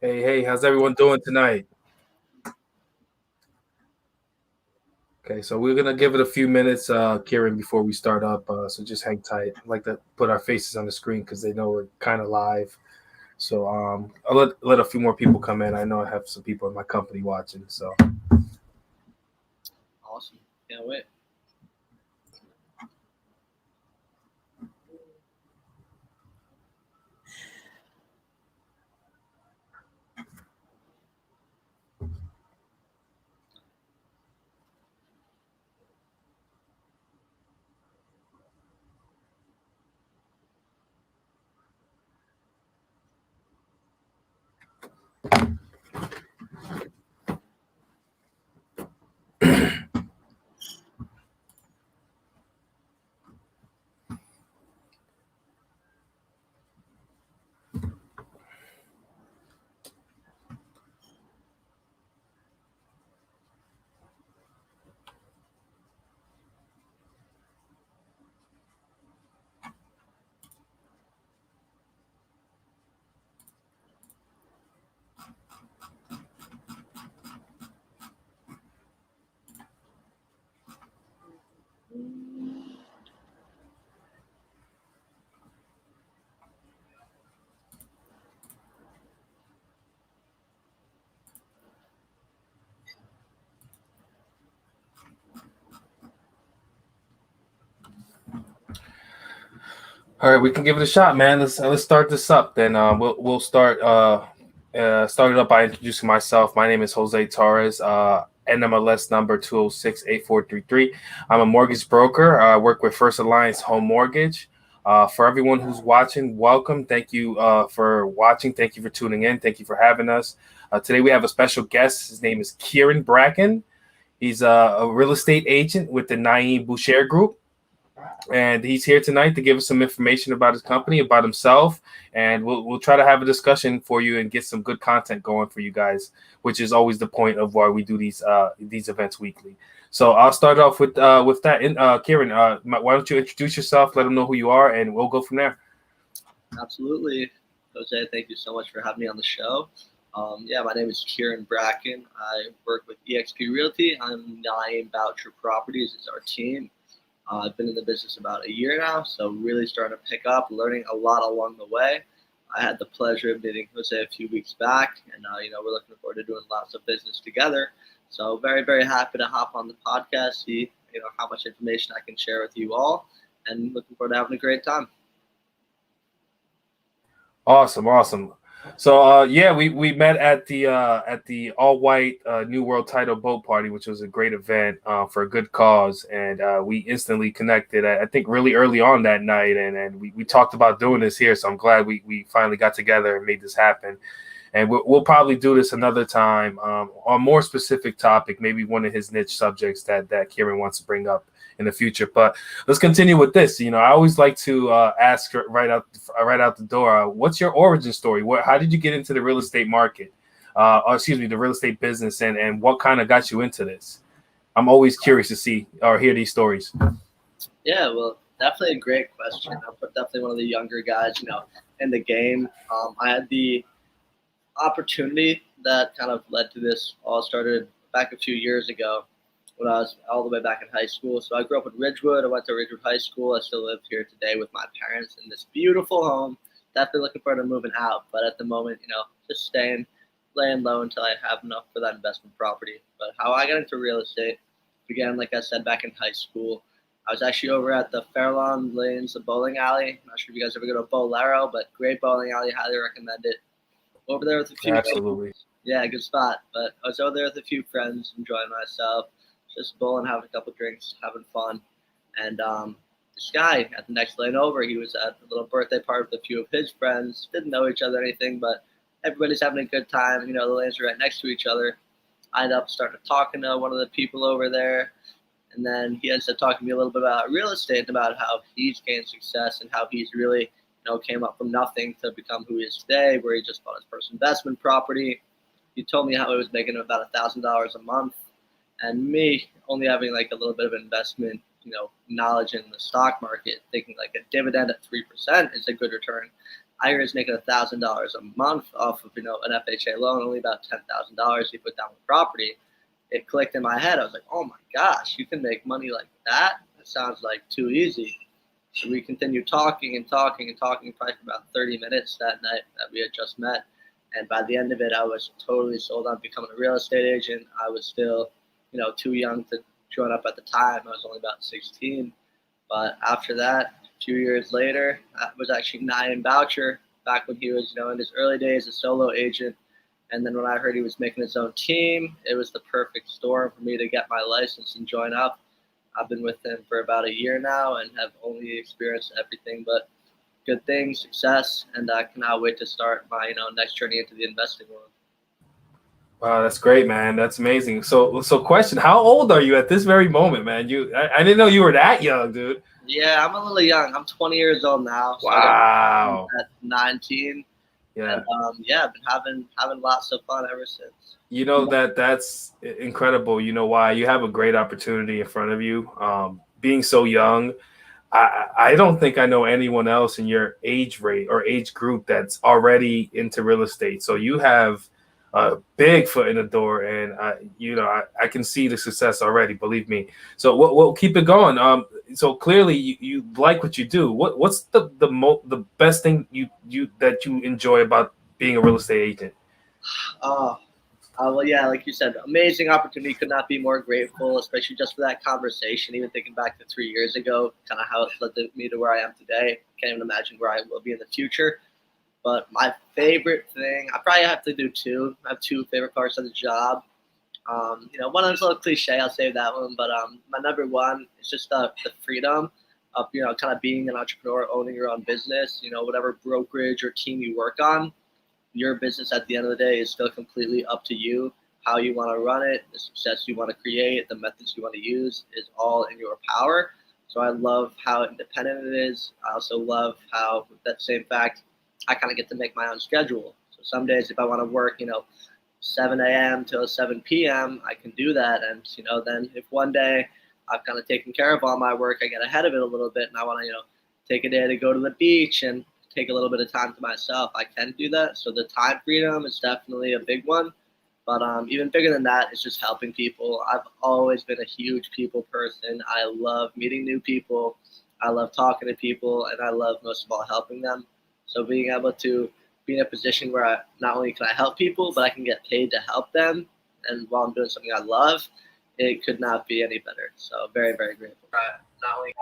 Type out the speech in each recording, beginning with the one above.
Hey, how's everyone doing tonight? Okay, so we're gonna give it a few minutes, Kieran, before we start up. So just hang tight. I like to put our faces on the screen because they know we're kind of live. So I'll let a few more people come in. I know I have some people in my company watching. So Awesome. Can't wait. all right, we can give it a shot, man. Let's start this up. Then we'll start it up by introducing myself. My name is Jose Torres. NMLS number 2068433. I'm a mortgage broker. I work with First Alliance Home Mortgage. For everyone who's watching, welcome. Thank you for watching. Thank you for tuning in. Thank you for having us. Today we have a special guest. His name is Kieran Bracken. He's a real estate agent with the Naeem Boucher Group, and he's here tonight to give us some information about his company, about himself, and we'll try to have a discussion for you and get some good content going for you guys, which is always the point of why we do these events weekly. So I'll start off with that. Kieran, why don't you introduce yourself? Let them know who you are, and we'll go from there. Absolutely. Jose, thank you so much for having me on the show. Yeah, my name is Kieran Bracken. I work with eXp Realty. I'm Naeem Boucher Properties is our team. I've been in the business about a year now, so really starting to pick up, learning a lot along the way. I had the pleasure of meeting Jose a few weeks back, and we're looking forward to doing lots of business together. So very, very happy to hop on the podcast, see how much information I can share with you all, and looking forward to having a great time. Awesome. So yeah, we met at the all white New World Title Boat Party, which was a great event for a good cause, and we instantly connected. I think really early on that night, and we talked about doing this here. So I'm glad we finally got together and made this happen. And we'll probably do this another time on a more specific topic, maybe one of his niche subjects that Kieran wants to bring up in the future. But let's continue with this. I always like to ask right out the door, what's your origin story? How did you get into the real estate market? Or excuse me, the real estate business, and what kind of got you into this? I'm always curious to see or hear these stories. Yeah, well, definitely a great question. I'm definitely one of the younger guys, in the game. I had the opportunity that kind of led to this all started back a few years ago when I was all the way back in high school. So I grew up in Ridgewood. I went to Ridgewood High School. I still live here today with my parents in this beautiful home. Definitely looking forward to moving out, but at the moment, just staying, laying low until I have enough for that investment property. But how I got into real estate began, like I said, back in high school. I was actually over at the Fairlawn Lanes, the bowling alley. I'm not sure if you guys ever go to Bolero, but great bowling alley. Highly recommend it. Over there with a few Absolutely. friends. Yeah, good spot. But I was over there with a few friends, enjoying myself, just bowling, having a couple drinks, having fun. And this guy at the next lane over, he was at a little birthday party with a few of his friends. Didn't know each other or anything, but everybody's having a good time. The lanes are right next to each other. I ended up starting talking to one of the people over there. And then he ends up talking to me a little bit about real estate and about how he's gained success and how he's really, came up from nothing to become who he is today, where he just bought his first investment property. He told me how he was making about $1,000 a month, and me only having like a little bit of investment, knowledge in the stock market, thinking like a dividend at 3% is a good return. I hear he's making $1,000 a month off of, an FHA loan, only about $10,000 he put down with property. It clicked in my head. I was like, oh my gosh, you can make money like that? It sounds like too easy. So we continued talking and talking and talking probably for about 30 minutes that night that we had just met. And by the end of it, I was totally sold on becoming a real estate agent. I was still, too young to join up at the time. I was only about 16. But after that, a few years later, that was actually Naeem Boucher back when he was, in his early days, a solo agent. And then when I heard he was making his own team, it was the perfect storm for me to get my license and join up. I've been with him for about a year now and have only experienced everything but good things, success, and I cannot wait to start my next journey into the investing world. Wow, that's great, man. That's amazing. So question: how old are you at this very moment, man? I didn't know you were that young, dude. Yeah, I'm a little young. I'm 20 years old now. So Wow. I got at 19. Yeah. And I've been having lots of fun ever since. That's incredible. You know why? You have a great opportunity in front of you. Being so young, I don't think I know anyone else in your age rate or age group that's already into real estate. So you have a big foot in the door, and I can see the success already. Believe me. So we'll keep it going. So clearly you like what you do. What's the best thing that you enjoy about being a real estate agent? Well, yeah, like you said, amazing opportunity. Could not be more grateful, especially just for that conversation. Even thinking back to 3 years ago, kind of how it led me to where I am today. Can't even imagine where I will be in the future. But my favorite thing, I probably have to do two. I have two favorite parts of the job. One of them's a little cliche. I'll save that one. But my number one is just the freedom of kind of being an entrepreneur, owning your own business. Whatever brokerage or team you work on, your business at the end of the day is still completely up to you. How you want to run it, the success you want to create, the methods you want to use is all in your power. So I love how independent it is. I also love how, with that same fact, I kind of get to make my own schedule. So some days if I want to work, 7 a.m. till 7 p.m., I can do that. And, then if one day I've kind of taken care of all my work, I get ahead of it a little bit and I want to, take a day to go to the beach and take a little bit of time to myself, I can do that. So the time freedom is definitely a big one. But even bigger than that is just helping people. I've always been a huge people person. I love meeting new people. I love talking to people, and I love most of all helping them. So being able to be in a position where not only can I help people, but I can get paid to help them, and while I'm doing something I love, it could not be any better. So very, very grateful. Not only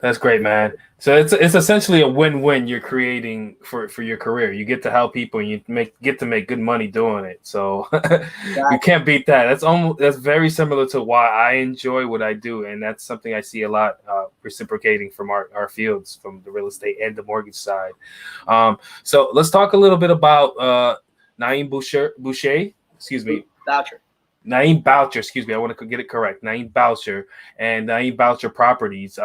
That's great, man. So it's essentially a win-win you're creating for your career. You get to help people, and you get to make good money doing it. So you can't beat that. That's very similar to why I enjoy what I do, and that's something I see a lot reciprocating from our fields, from the real estate and the mortgage side. So let's talk a little bit about Naeem Boucher. Excuse me. Voucher. Naeem Boucher, excuse me, I want to get it correct. Naeem Boucher and Naeem Boucher Properties.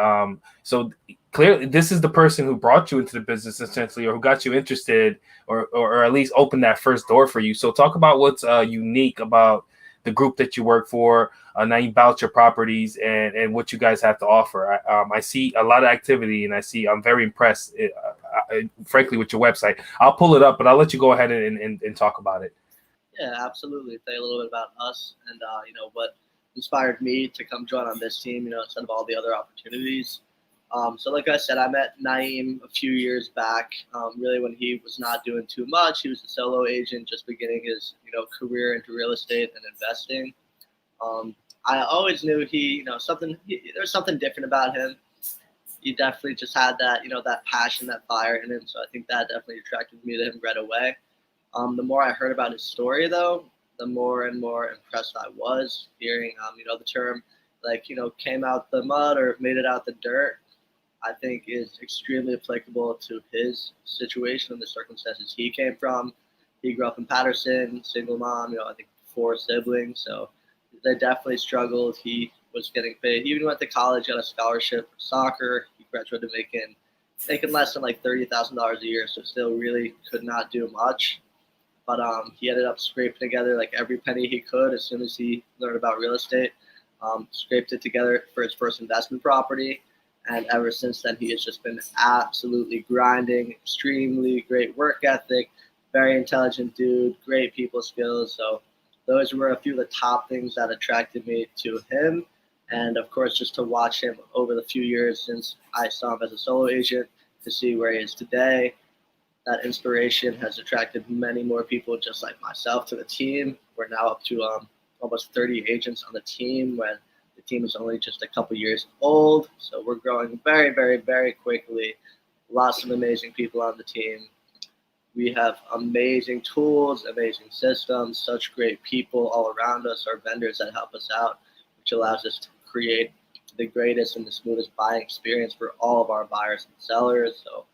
So clearly, this is the person who brought you into the business, essentially, or who got you interested, or at least opened that first door for you. So talk about what's unique about the group that you work for, Naeem Boucher Properties, and what you guys have to offer. I see a lot of activity, and I'm very impressed, frankly, with your website. I'll pull it up, but I'll let you go ahead and talk about it. Yeah, absolutely. Tell you a little bit about us and what inspired me to come join on this team. Instead of all the other opportunities. So like I said, I met Naeem a few years back. Really, when he was not doing too much, he was a solo agent, just beginning his career into real estate and investing. I always knew there's something different about him. He definitely just had that that passion, that fire in him. So I think that definitely attracted me to him right away. The more I heard about his story, though, the more and more impressed I was hearing, the term came out the mud or made it out the dirt. I think is extremely applicable to his situation and the circumstances he came from. He grew up in Patterson, single mom, I think 4 siblings. So they definitely struggled. He was getting paid. He even went to college, got a scholarship for soccer. He graduated making less than like $30,000 a year. So still really could not do much. But he ended up scraping together like every penny he could as soon as he learned about real estate. Scraped it together for his first investment property. And ever since then, he has just been absolutely grinding, extremely great work ethic, very intelligent dude, great people skills. So those were a few of the top things that attracted me to him. And of course, just to watch him over the few years since I saw him as a solo agent to see where he is today. That inspiration has attracted many more people just like myself to the team. We're now up to almost 30 agents on the team when the team is only just a couple years old. So we're growing very, very, very quickly. Lots of amazing people on the team. We have amazing tools, amazing systems, such great people all around us, our vendors that help us out, which allows us to create the greatest and the smoothest buying experience for all of our buyers and sellers. So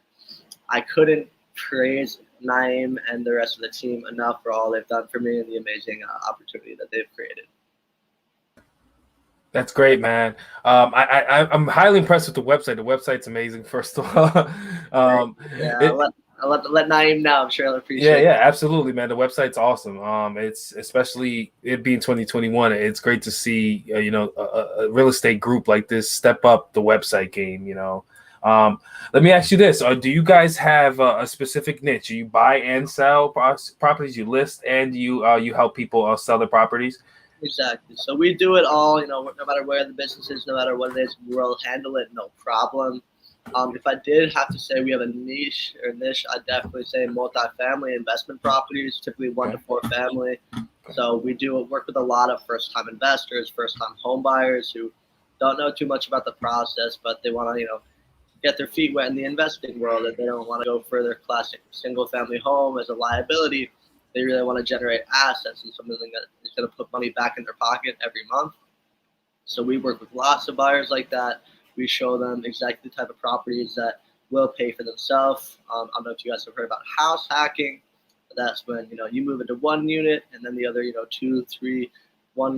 I couldn't praise Naeem and the rest of the team enough for all they've done for me and the amazing opportunity that they've created. That's great, man. I'm highly impressed with the website. The website's amazing, first of all. Yeah, it, let Naeem know. I'm sure he'll Yeah, appreciate yeah, it. absolutely, man. The website's awesome. It's especially it being 2021. It's great to see a real estate group like this step up the website game. Let me ask you this: do you guys have a specific niche? You buy and sell properties, you list, and you help people sell their properties? Exactly. So we do it all, no matter where the business is, no matter what it is, we'll handle it, no problem. If I did have to say we have a niche, I'd definitely say multifamily investment properties, typically 1 to 4 family. So we do work with a lot of first-time investors, first-time home buyers who don't know too much about the process, but they want to, get their feet wet in the investing world, and they don't want to go for their classic single-family home as a liability. They really want to generate assets and something that is going to put money back in their pocket every month. So we work with lots of buyers like that. We show them exactly the type of properties that will pay for themselves. I don't know if you guys have heard about house hacking. But that's when you move into one unit and then the other 1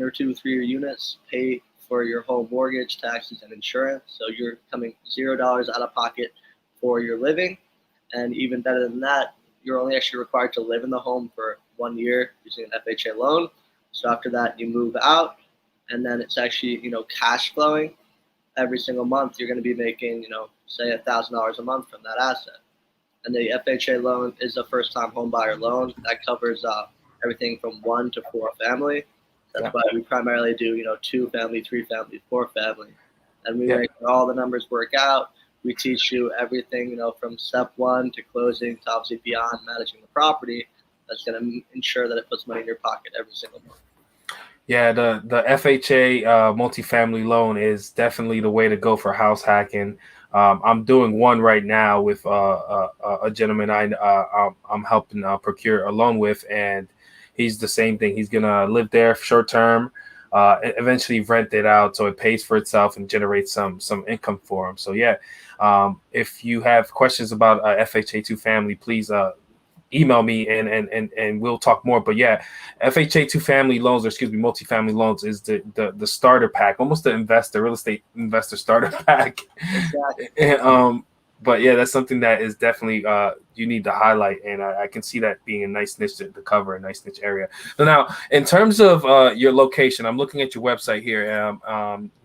or 2, 3 units pay for your home mortgage, taxes, and insurance. So you're coming $0 out of pocket for your living, and even better than that, you're only actually required to live in the home for 1 year using an FHA loan. So after that, you move out, and then it's actually cash flowing every single month. You're going to be making say $1,000 a month from that asset. And the FHA loan is a first-time home buyer loan that covers everything from 1 to 4 family. That's why we primarily do 2 family, 3 family, 4 family, and we make all the numbers work out. We teach you everything, from step 1 to closing to obviously beyond managing the property. That's going to ensure that it puts money in your pocket every single month. Yeah, the FHA multifamily loan is definitely the way to go for house hacking. I'm doing one right now with a gentleman I'm helping procure a loan with, and he's the same thing. He's gonna live there short term, eventually rent it out so it pays for itself and generates some income for him. So yeah, if you have questions about FHA 2 family, please email me and we'll talk more. But yeah, FHA 2 family loans, or excuse me, multifamily loans is the starter pack, almost the real estate investor starter pack. Exactly. And, but yeah, that's something that is definitely you need to highlight, and I can see that being a nice niche to cover, a nice niche area. So now, in terms of your location, I'm looking at your website here.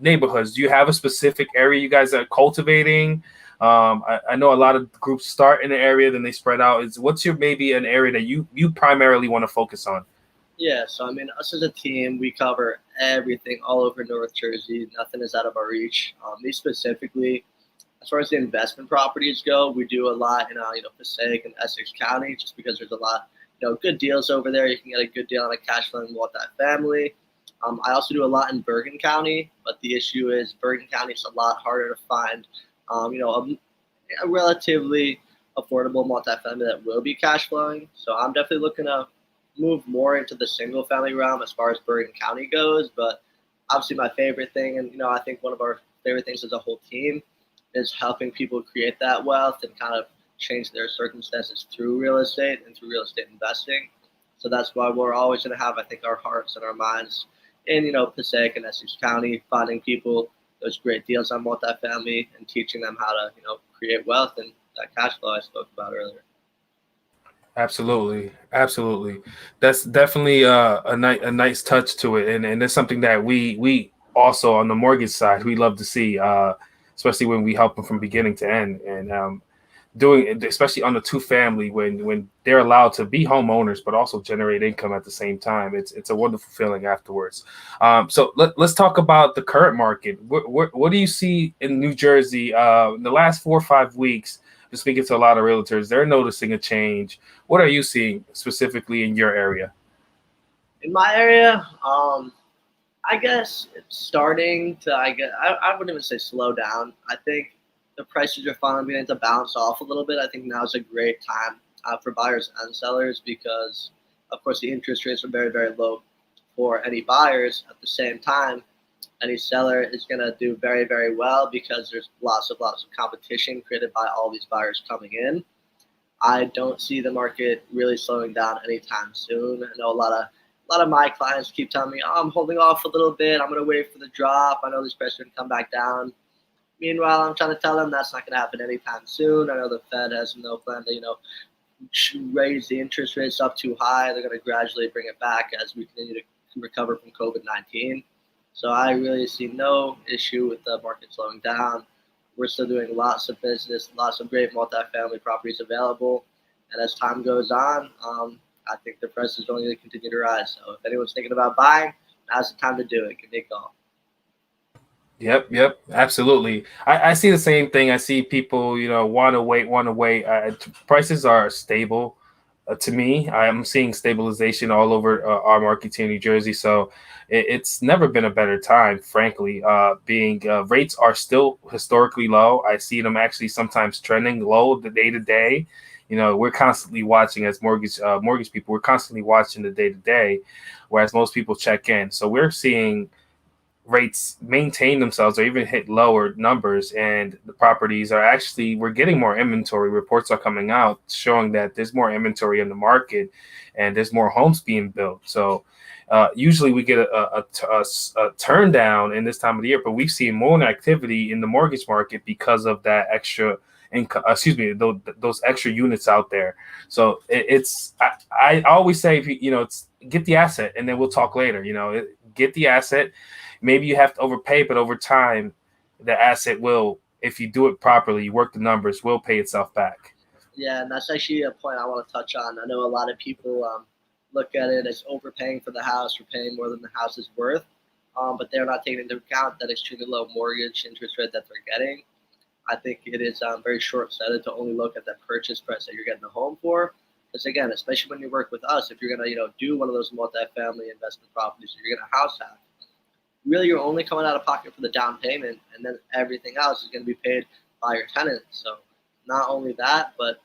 Neighborhoods, do you have a specific area you guys are cultivating? I know a lot of groups start in an area, then they spread out. What's your maybe an area that you primarily want to focus on? Yeah, so I mean, us as a team, we cover everything all over North Jersey. Nothing is out of our reach. Me specifically, as far as the investment properties go, we do a lot in Passaic and Essex County, just because there's a lot good deals over there. You can get a good deal on a cash flowing multifamily. I also do a lot in Bergen County, but the issue is Bergen County is a lot harder to find. A relatively affordable multifamily that will be cash flowing. So I'm definitely looking to move more into the single family realm as far as Bergen County goes. But obviously my favorite thing, and I think one of our favorite things as a whole team, is helping people create that wealth and kind of change their circumstances through real estate and through real estate investing. So that's why we're always going to have, I think, our hearts and our minds in, Passaic and Essex County, finding people those great deals on multifamily and teaching them how to, create wealth and that cash flow I spoke about earlier. Absolutely, absolutely. That's definitely a nice touch to it, and that's something that we also on the mortgage side we love to see. especially when we help them from beginning to end. And doing it, especially on the two family, when they're allowed to be homeowners but also generate income at the same time, it's a wonderful feeling afterwards. So let's talk about the current market. What do you see in New Jersey in the last 4 or 5 weeks? Just speaking to a lot of realtors, they're noticing a change. What are you seeing specifically in your area? In my area, I guess it's starting to. I wouldn't even say slow down. I think the prices are finally beginning to bounce off a little bit. I think now is a great time for buyers and sellers because, of course, the interest rates are very, very low for any buyers. At the same time, any seller is going to do very, very well because there's lots of competition created by all these buyers coming in. I don't see the market really slowing down anytime soon. I know a lot of my clients keep telling me, "Oh, I'm holding off a little bit. I'm gonna wait for the drop. I know this price is gonna come back down." Meanwhile, I'm trying to tell them that's not gonna happen anytime soon. I know the Fed has no plan to, raise the interest rates up too high. They're gonna gradually bring it back as we continue to recover from COVID-19. So I really see no issue with the market slowing down. We're still doing lots of business, lots of great multifamily properties available. And as time goes on, I think the price is only going to continue to rise. So if anyone's thinking about buying, now's the time to do it. Give me a call. Yep, absolutely. I see the same thing. I see people, want to wait, want to wait. Prices are stable. To me, I'm seeing stabilization all over our market here in New Jersey. So it's never been a better time, frankly. Being rates are still historically low. I see them actually sometimes trending low the day to day. We're constantly watching as mortgage people. We're constantly watching the day to day, whereas most people check in. So we're seeing rates maintain themselves or even hit lower numbers, and the properties are actually, we're getting more inventory. Reports are coming out showing that there's more inventory in the market and there's more homes being built. So usually we get a turn down in this time of the year, but we've seen more activity in the mortgage market because of that extra income, those extra units out there. So I always say, it's get the asset and then we'll talk later. Get the asset. Maybe you have to overpay, but over time, the asset will, if you do it properly, you work the numbers, will pay itself back. Yeah, and that's actually a point I want to touch on. I know a lot of people look at it as overpaying for the house or paying more than the house is worth, but they're not taking into account that extremely low mortgage interest rate that they're getting. I think it is very short-sighted to only look at the purchase price that you're getting the home for. Because again, especially when you work with us, if you're gonna do one of those multifamily investment properties, or you're gonna house hack, really you're only coming out of pocket for the down payment, and then everything else is going to be paid by your tenant. So not only that, but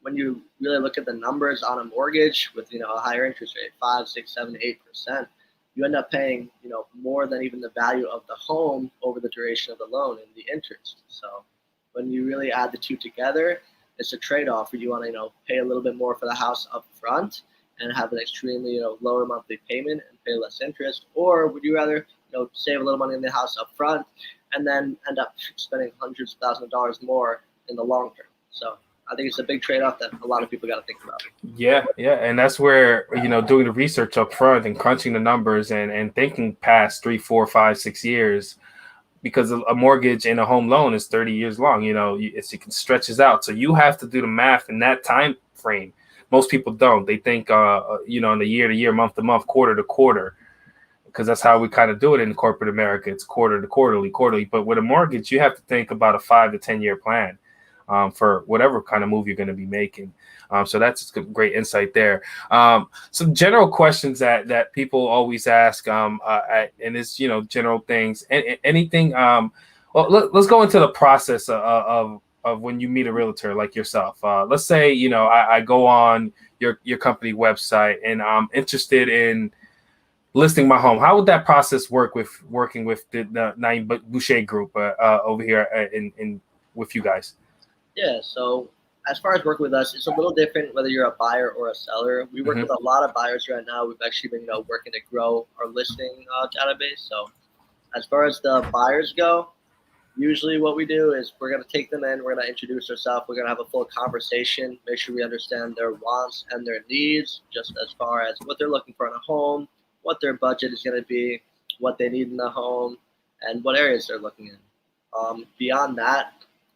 when you really look at the numbers on a mortgage with a higher interest rate, 5, 6, 7, 8%, you end up paying more than even the value of the home over the duration of the loan and the interest. So when you really add the two together, it's a trade-off where you want to pay a little bit more for the house up front and have an extremely lower monthly payment and pay less interest, or would you rather save a little money in the house up front and then end up spending hundreds of thousands of dollars more in the long term? So I think it's a big trade-off that a lot of people got to think about. Yeah, and that's where doing the research up front and crunching the numbers and thinking past 3, 4, 5, 6 years, because a mortgage and a home loan is 30 years long. It stretches out, so you have to do the math in that time frame. Most people don't. They think in the year to year, month to month, quarter to quarter, because that's how we kind of do it in corporate America. It's quarter to quarterly. But with a mortgage, you have to think about a 5 to 10 year plan for whatever kind of move you're going to be making. So that's great insight there. Some general questions that people always ask, and it's general things. Anything. Well, let's go into the process of when you meet a realtor like yourself. Let's say I go on your company website and I'm interested in listing my home. How would that process work with working with the Naeem Boucher Group over here in with you guys? Yeah, so as far as working with us, it's a little different whether you're a buyer or a seller. We work with a lot of buyers right now. We've actually been working to grow our listing database. So as far as the buyers go, usually what we do is we're going to take them in, we're going to introduce ourselves, we're going to have a full conversation, make sure we understand their wants and their needs, just as far as what they're looking for in a home, what their budget is going to be, what they need in the home, and what areas they're looking in. Beyond that,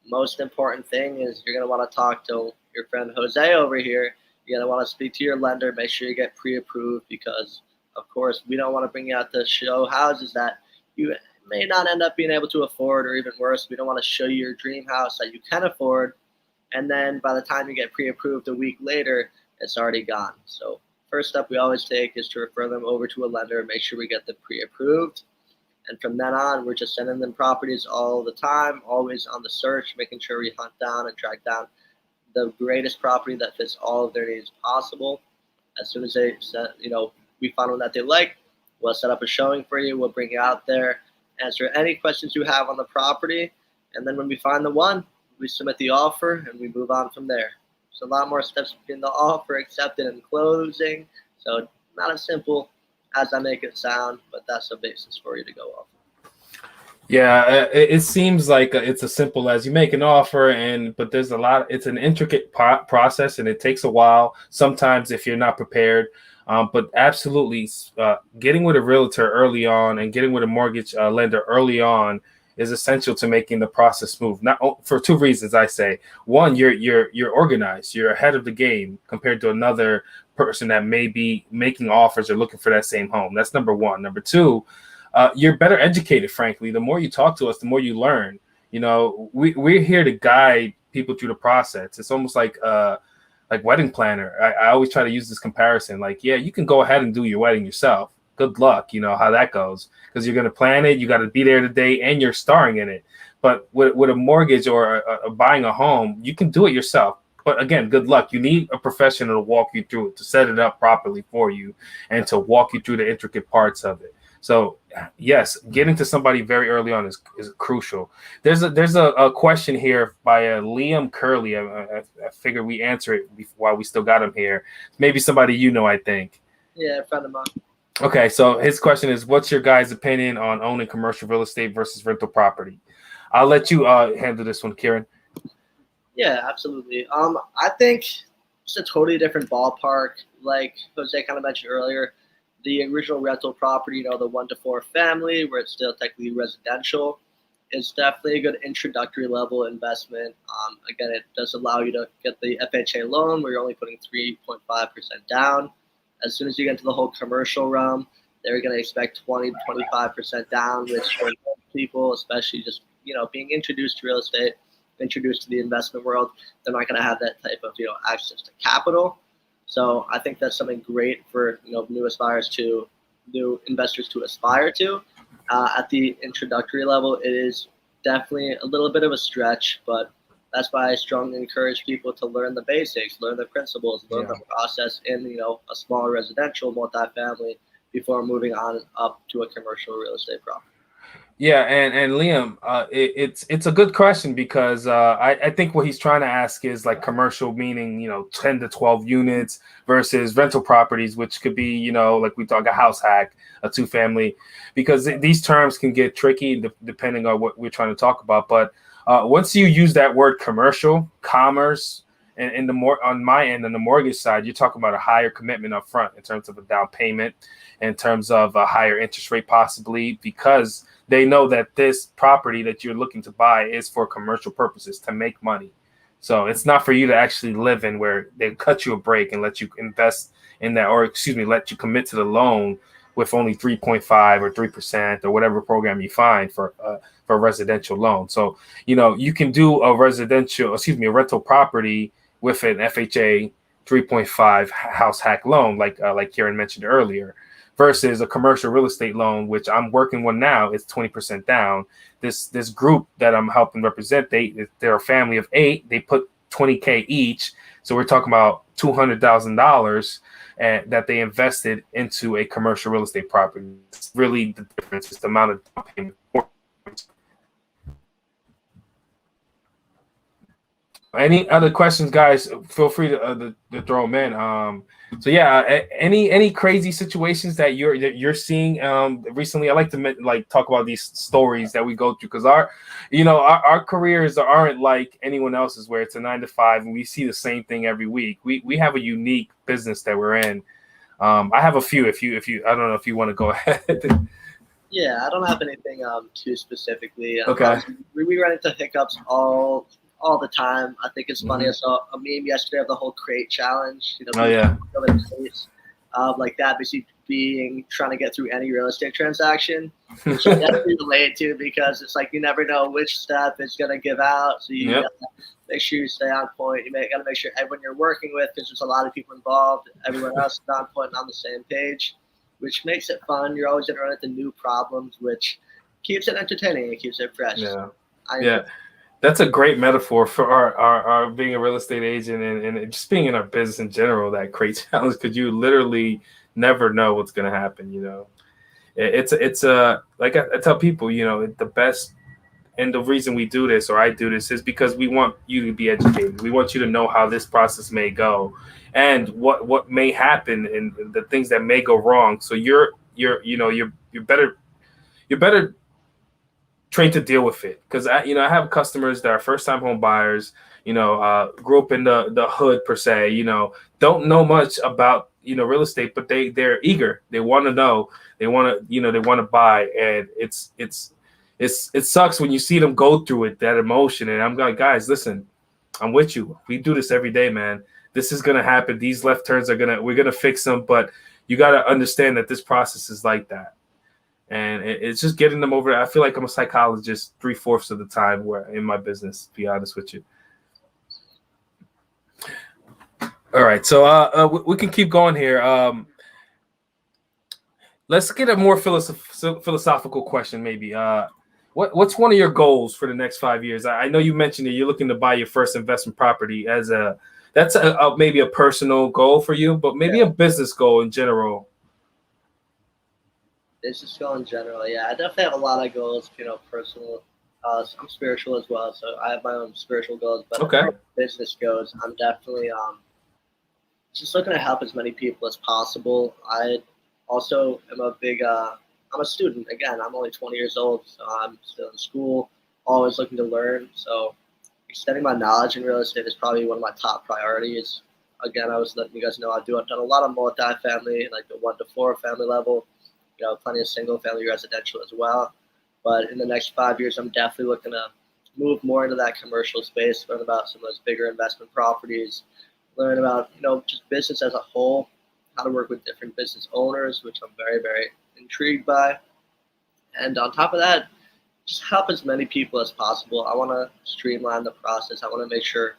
most important thing is you're going to want to talk to your friend Jose over here. You're going to want to speak to your lender, make sure you get pre-approved because, of course, we don't want to bring you out to show houses that you may not end up being able to afford, or even worse, we don't want to show you your dream house that you can afford, and then by the time you get pre-approved a week later, it's already gone. So first step we always take is to refer them over to a lender, make sure we get them pre-approved. And from then on, we're just sending them properties all the time, always on the search, making sure we hunt down and track down the greatest property that fits all of their needs possible. As soon as we find one that they like, we'll set up a showing for you. We'll bring you out there, answer any questions you have on the property, and then when we find the one, we submit the offer and we move on from there. So a lot more steps between the offer accepted and closing. So not as simple as I make it sound, but that's the basis for you to go off. Yeah, it seems like it's as simple as you make an offer, but there's a lot. It's an intricate process, and it takes a while. Sometimes if you're not prepared, but absolutely, getting with a realtor early on and getting with a mortgage lender early on is essential to making the process smooth. Not for two reasons, I say. One, you're organized. You're ahead of the game compared to another person that may be making offers or looking for that same home. That's number one. Number two, you're better educated, frankly. The more you talk to us, the more you learn. We're here to guide people through the process. It's almost like wedding planner. I always try to use this comparison. Like, yeah, you can go ahead and do your wedding yourself. Good luck, how that goes, because you're going to plan it. You got to be there today and you're starring in it. But with a mortgage or buying a home, you can do it yourself. But again, good luck. You need a professional to walk you through it, to set it up properly for you, and to walk you through the intricate parts of it. So yes, getting to somebody very early on is crucial. There's a question here by Liam Curley. I figured we answer it while we still got him here. Maybe somebody I think. Yeah, a friend of mine. Okay, so his question is, what's your guys' opinion on owning commercial real estate versus rental property? I'll let you handle this one, Kieran. Yeah, absolutely. I think it's a totally different ballpark. Like Jose kind of mentioned earlier, the original rental property, the 1 to 4 family, where it's still technically residential, is definitely a good introductory level investment. Again, it does allow you to get the FHA loan where you're only putting 3.5% down. As soon as you get into the whole commercial realm, they're going to expect 20 to 25% down, which for people, especially just being introduced to real estate, introduced to the investment world, they're not going to have that type of access to capital. So I think that's something great for new investors to aspire to. At the introductory level, it is definitely a little bit of a stretch, but that's why I strongly encourage people to learn the basics, learn the principles, learn the process in a smaller residential multifamily before moving on up to a commercial real estate property. Yeah, and Liam, it's a good question because I think what he's trying to ask is like commercial, meaning 10 to 12 units versus rental properties, which could be like we talk a house hack, a 2-family, because these terms can get tricky depending on what we're trying to talk about. But once you use that word commercial, commerce, and on my end, on the mortgage side, you're talking about a higher commitment up front in terms of a down payment, in terms of a higher interest rate possibly, because they know that this property that you're looking to buy is for commercial purposes, to make money. So it's not for you to actually live in, where they cut you a break and let you invest in that, or let you commit to the loan with only 3.5 or 3% or whatever program you find for a residential loan. So, you can do a rental property with an FHA 3.5 house hack loan, like Kieran mentioned earlier, versus a commercial real estate loan, which I'm working one now. It's 20% down. This group that I'm helping represent, they're a family of 8. They put $20K each, so we're talking about $200,000 that they invested into a commercial real estate property. It's really the difference is the amount of down payment. Any other questions, guys? Feel free to throw them in. So yeah, any crazy situations that you're seeing recently? I like to talk about these stories that we go through, because our careers aren't like anyone else's, where it's a 9 to 5 and we see the same thing every week. We have a unique business that we're in. I have a few. If you I don't know if you want to go ahead. Yeah, I don't have anything too specifically. Okay. We run into hiccups all the time. I think it's funny. I Hmm. saw a meme yesterday of the whole crate challenge. You know, Oh people yeah. building crates, like that, basically being trying to get through any real estate transaction, which I definitely relate to because it's like you never know which step is gonna give out. So you Yep. gotta make sure you stay on point. Gotta make sure everyone you're working with, because there's a lot of people involved, everyone else is on point and on the same page, which makes it fun. You're always gonna run into new problems, which keeps it entertaining. It keeps it fresh. So Yeah. I enjoy. Yeah. That's a great metaphor for our being a real estate agent and just being in our business in general, that creates challenge because you literally never know what's going to happen. It's like I tell people, the best and the reason we do this or I do this is because we want you to be educated. We want you to know how this process may go and what may happen and the things that may go wrong. So you're better trained to deal with it because I have customers that are first time home buyers, grew up in the hood per se, don't know much about real estate, but they're eager, they want to know, they want to buy, and it sucks when you see them go through it, that emotion. And I'm like, guys, listen, I'm with you, we do this every day, man. This is gonna happen, these left turns we're gonna fix them, but you got to understand that this process is like that. And it's just getting them over. I feel like I'm a psychologist 3/4 of the time where in my business, to be honest with you. All right, so we can keep going here. Let's get a more philosophical question, maybe. What's one of your goals for the next 5 years? I know you mentioned that you're looking to buy your first investment property. That's maybe a personal goal for you, but maybe Yeah, a business goal in general. business goal in general. Yeah, I definitely have a lot of goals. Personal. I'm spiritual as well, so I have my own spiritual goals. But as Okay. far as business goes, I'm definitely just looking to help as many people as possible. I also am a big, I'm a student. Again, I'm only 20 years old, so I'm still in school, always looking to learn. So extending my knowledge in real estate is probably one of my top priorities. Again, I was letting you guys know I've done a lot of multifamily, like the 1 to 4 family level, plenty of single family residential as well. But in the next 5 years, I'm definitely looking to move more into that commercial space, learn about some of those bigger investment properties, learn about just business as a whole, how to work with different business owners, which I'm very very intrigued by. And on top of that, just help as many people as possible. I want to streamline the process. I want to make sure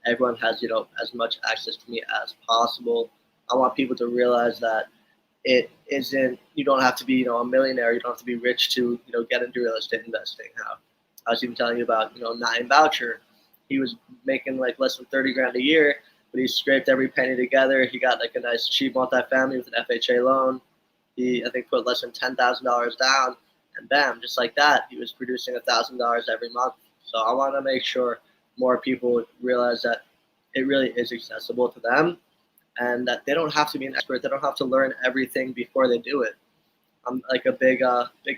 everyone has as much access to me as possible. I want people to realize that it isn't, you don't have to be a millionaire, you don't have to be rich to get into real estate investing. How I was even telling you about Naeem Boucher. He was making like less than 30 grand a year, but he scraped every penny together. He got like a nice cheap multifamily with an FHA loan. He, I think, put less than $10,000 down, and bam, just like that, he was producing $1,000 every month. So I want to make sure more people realize that it really is accessible to them, and that they don't have to be an expert. They don't have to learn everything before they do it. I'm like a big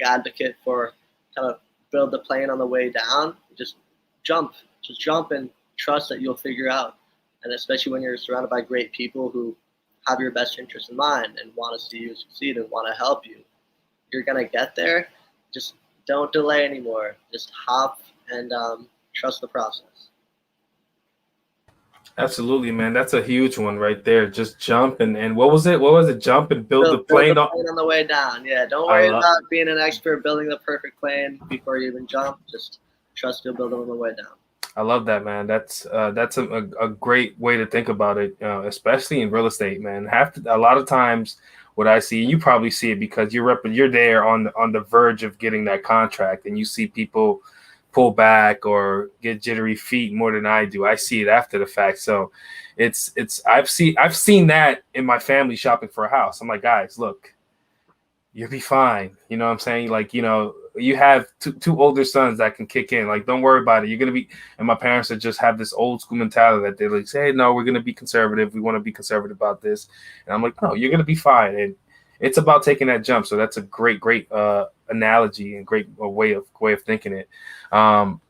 advocate for kind of build the plane on the way down. Jump, just jump and trust that you'll figure out. And especially when you're surrounded by great people who have your best interest in mind and want to see you succeed and want to help you, you're gonna get there. Just don't delay anymore. Just hop and trust the process. Absolutely, man. That's a huge one right there. Just jump and what was it? What was it? Jump and build the Build the plane up. plane on the way down. Yeah, don't I worry love. about being an expert building the perfect plane before you even jump. Just trust you'll build it on the way down. I love that, man. That's a great way to think about it, especially in real estate, man. A lot of times, what I see, you probably see it because you're there on the verge of getting that contract, and you see people pull back or get jittery feet more than I do. I see it after the fact. So, it's I've seen that in my family shopping for a house. I'm like, guys, look, you'll be fine. You know what I'm saying? Like, you have two older sons that can kick in. Like, don't worry about it. You're gonna be. And my parents that just have this old school mentality that they like say, hey, no, we're gonna be conservative. We want to be conservative about this. And I'm like, no, you're gonna be fine. And it's about taking that jump. So that's a great analogy and great way of thinking it. Um,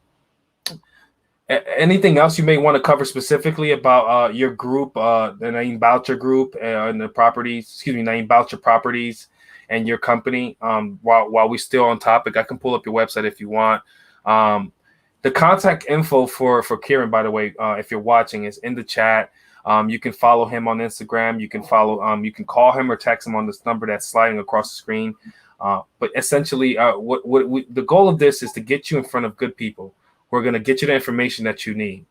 Anything else you may want to cover specifically about your group, the Naeem Boucher Group, and the properties? Excuse me, Naeem Boucher Properties. and your company. While we're still on topic, I can pull up your website if you want. The contact info for Kieran, by the way, if you're watching, is in the chat. You can follow him on Instagram. You can you can call him or text him on this number that's sliding across the screen. But essentially, the goal of this is to get you in front of good people who are going to get you the information that you need.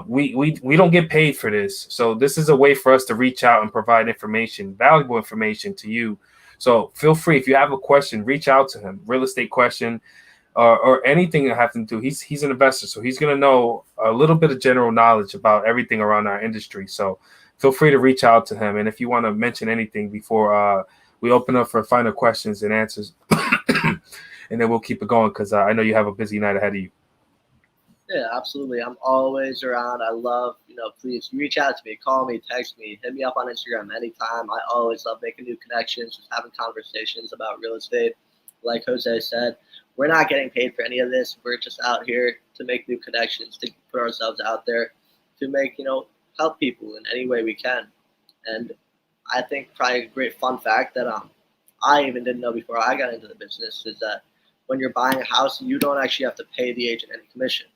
We don't get paid for this, so this is a way for us to reach out and provide information, valuable information to you. So feel free, if you have a question, reach out to him. Real estate question, or anything that has to do. He's an investor, so he's going to know a little bit of general knowledge about everything around our industry. So feel free to reach out to him. And if you want to mention anything before we open up for final questions and answers, and then we'll keep it going, because I know you have a busy night ahead of you. Yeah, absolutely. I'm always around. I love, please reach out to me, call me, text me, hit me up on Instagram anytime. I always love making new connections, just having conversations about real estate. Like Jose said, we're not getting paid for any of this. We're just out here to make new connections, to put ourselves out there, to make, help people in any way we can. And I think probably a great fun fact that I even didn't know before I got into the business is that when you're buying a house, you don't actually have to pay the agent any commission.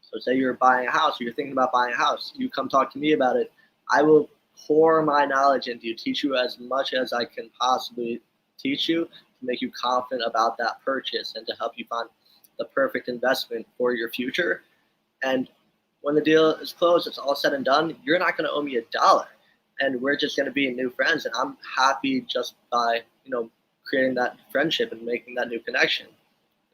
So say you're buying a house, or you're thinking about buying a house, you come talk to me about it. I will pour my knowledge into you, teach you as much as I can possibly teach you, to make you confident about that purchase and to help you find the perfect investment for your future. And when the deal is closed, it's all said and done, you're not going to owe me $1. And we're just going to be new friends. And I'm happy just by, creating that friendship and making that new connection.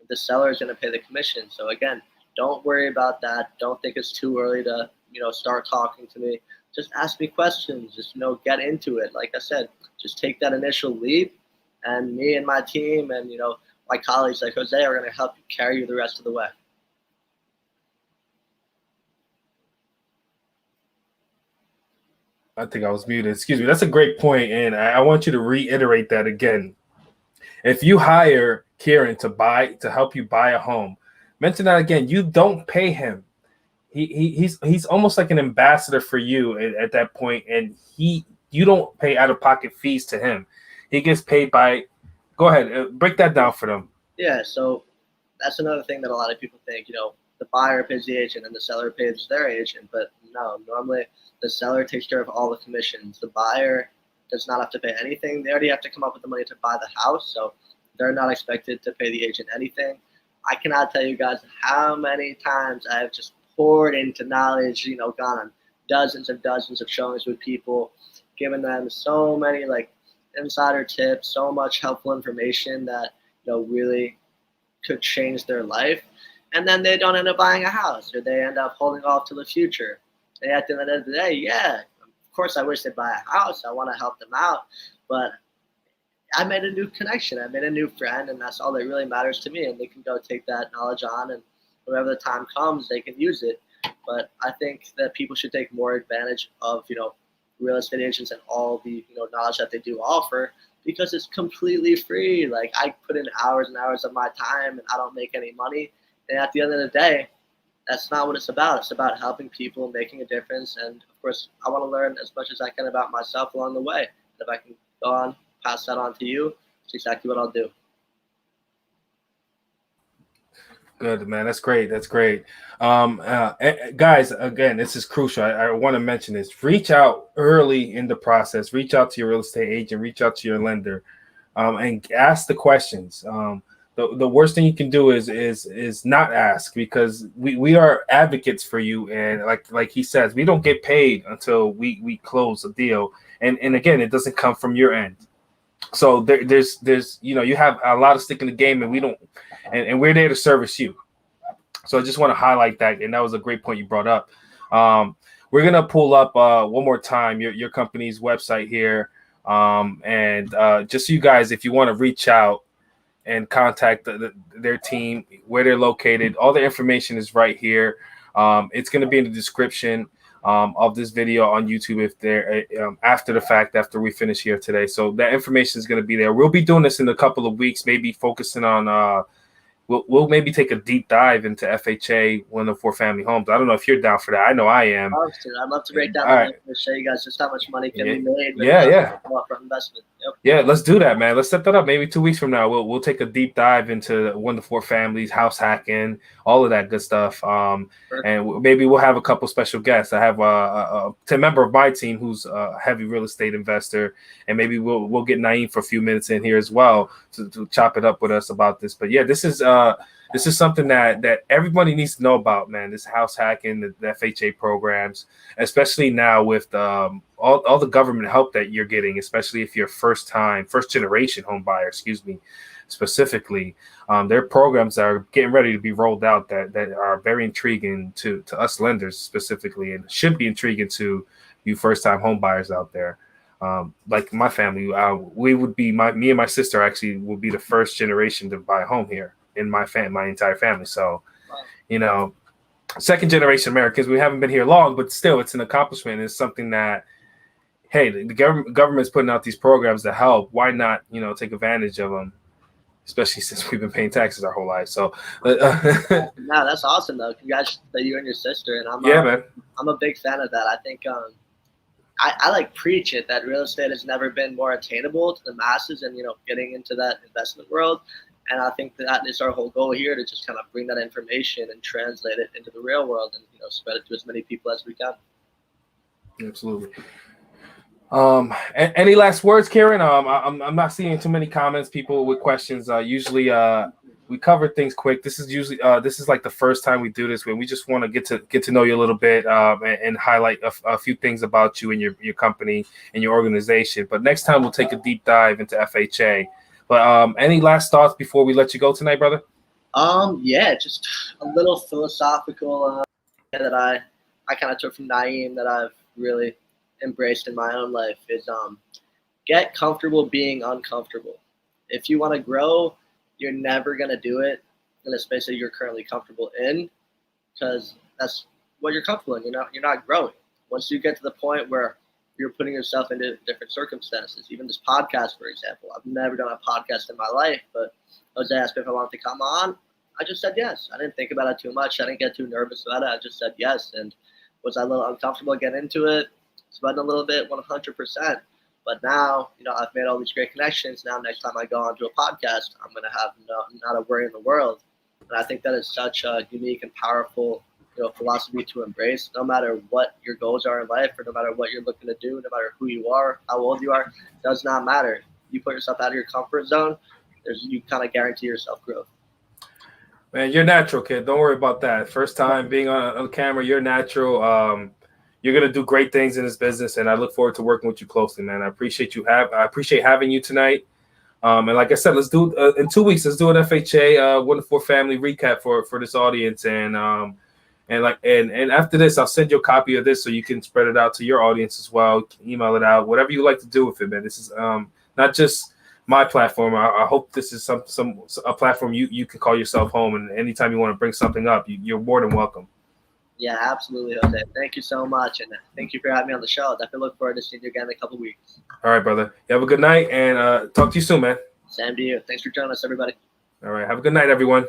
The seller is going to pay the commission. So again, don't worry about that. Don't think it's too early to, start talking to me. Just ask me questions. Just, get into it. Like I said, just take that initial leap, and me and my team and, my colleagues like Jose are going to help you carry you the rest of the way. I think I was muted. Excuse me. That's a great point, and I want you to reiterate that again. If you hire Kieran to help you buy a home, mention that again. You don't pay him. He's almost like an ambassador for you at that point, and you don't pay out of pocket fees to him. He gets paid by. Go ahead, break that down for them. Yeah, so that's another thing that a lot of people think. The buyer pays the agent and the seller pays their agent, but no, normally the seller takes care of all the commissions. The buyer does not have to pay anything. They already have to come up with the money to buy the house, so they're not expected to pay the agent anything. I cannot tell you guys how many times I've just poured into knowledge, gone on dozens and dozens of showings with people, given them so many insider tips, so much helpful information that, really could change their life. And then they don't end up buying a house, or they end up holding off to the future. And at the end of the day, yeah, of course I wish they'd buy a house. I want to help them out. But I made a new connection. I made a new friend, and that's all that really matters to me. And they can go take that knowledge on, and whenever the time comes, they can use it. But I think that people should take more advantage of, real estate agents and all the, knowledge that they do offer, because it's completely free. I put in hours and hours of my time, and I don't make any money. And at the end of the day, that's not what it's about. It's about helping people, making a difference. And of course, I want to learn as much as I can about myself along the way. And if I can go on, pass that on to you, that's exactly what I'll do. Good, man. That's great. That's great. Guys, again, this is crucial. I want to mention this. Reach out early in the process. Reach out to your real estate agent. Reach out to your lender, and ask the questions. The worst thing you can do is not ask, because we are advocates for you. And like he says, we don't get paid until we close a deal. And again, it doesn't come from your end. So there's you have a lot of stick in the game, and we don't, and we're there to service you. So I just want to highlight that, and that was a great point you brought up. We're gonna pull up one more time your company's website here, and just so you guys, if you want to reach out and contact their team, where they're located, all the information is right here. It's going to be in the description of this video on YouTube if they're after the fact, after we finish here today. So that information is going to be there. We'll be doing this in a couple of weeks, maybe focusing on we'll maybe take a deep dive into FHA 104 family homes. I don't know if you're down for that. I know I am. I'd love to break down All the right. numbers and show you guys just how much money can Yeah. be made with Yeah. upfront investment. Yep. Yeah, let's do that, man. Let's set that up. Maybe 2 weeks from now, we'll take a deep dive into 1 to 4 families, house hacking, all of that good stuff. And maybe we'll have a couple special guests. I have a member of my team who's a heavy real estate investor, and maybe we'll get Naeem for a few minutes in here as well to chop it up with us about this. But yeah, this is something that everybody needs to know about, man. This house hacking, the FHA programs, especially now with all the government help that you're getting, especially if you're first generation home buyer, specifically. There are programs that are getting ready to be rolled out that are very intriguing to us lenders specifically, and should be intriguing to you first time home buyers out there. Like my family, we would be me and my sister actually will be the first generation to buy a home here in my entire family. So, second generation Americans, we haven't been here long, but still it's an accomplishment. It's something that, hey, the government's putting out these programs to help. Why not, take advantage of them, especially since we've been paying taxes our whole life. So, no, that's awesome though. Congrats to you and your sister. And man, I'm a big fan of that. I think I like preach it that real estate has never been more attainable to the masses, and getting into that investment world. And I think that is our whole goal here, to just kind of bring that information and translate it into the real world, and spread it to as many people as we can. Absolutely. Any last words, Kieran? I'm not seeing too many comments, people with questions. Usually, we cover things quick. This is like the first time we do this, when we just want to get to know you a little bit, and highlight a few things about you and your company and your organization. But next time we'll take a deep dive into FHA. But any last thoughts before we let you go tonight, brother? Yeah, just a little philosophical that I kind of took from Naeem that I've really embraced in my own life is get comfortable being uncomfortable. If you want to grow, you're never going to do it in a space that you're currently comfortable in, because that's what you're comfortable in. You're not growing. Once you get to the point where you're putting yourself into different circumstances, even this podcast, for example. I've never done a podcast in my life, but Jose asked me if I wanted to come on. I just said yes. I didn't think about it too much. I didn't get too nervous about it. I just said yes. And was I a little uncomfortable getting into it? Sweating a little bit, 100%. But now, I've made all these great connections. Now, next time I go onto a podcast, I'm going to have not a worry in the world. And I think that is such a unique and powerful philosophy to embrace. No matter what your goals are in life, or no matter what you're looking to do, no matter who you are, how old you are, does not matter. You put yourself out of your comfort zone, you kind of guarantee yourself growth. Man, you're natural, kid. Don't worry about that. First time being on camera, you're natural. You're gonna do great things in this business, and I look forward to working with you closely, man. I appreciate having you tonight. And like I said, let's do in 2 weeks. Let's do an FHA 1 to 4 family recap for this audience, and after this, I'll send you a copy of this so you can spread it out to your audience as well. Email it out, whatever you like to do with it, man. This is not just my platform. I hope this is a platform you can call yourself home, and anytime you want to bring something up, you're more than welcome. Yeah, absolutely, Jose. Thank you so much, and thank you for having me on the show. I definitely look forward to seeing you again in a couple of weeks. All right, brother. You have a good night, and talk to you soon, man. Same to you. Thanks for joining us, everybody. All right. Have a good night, everyone.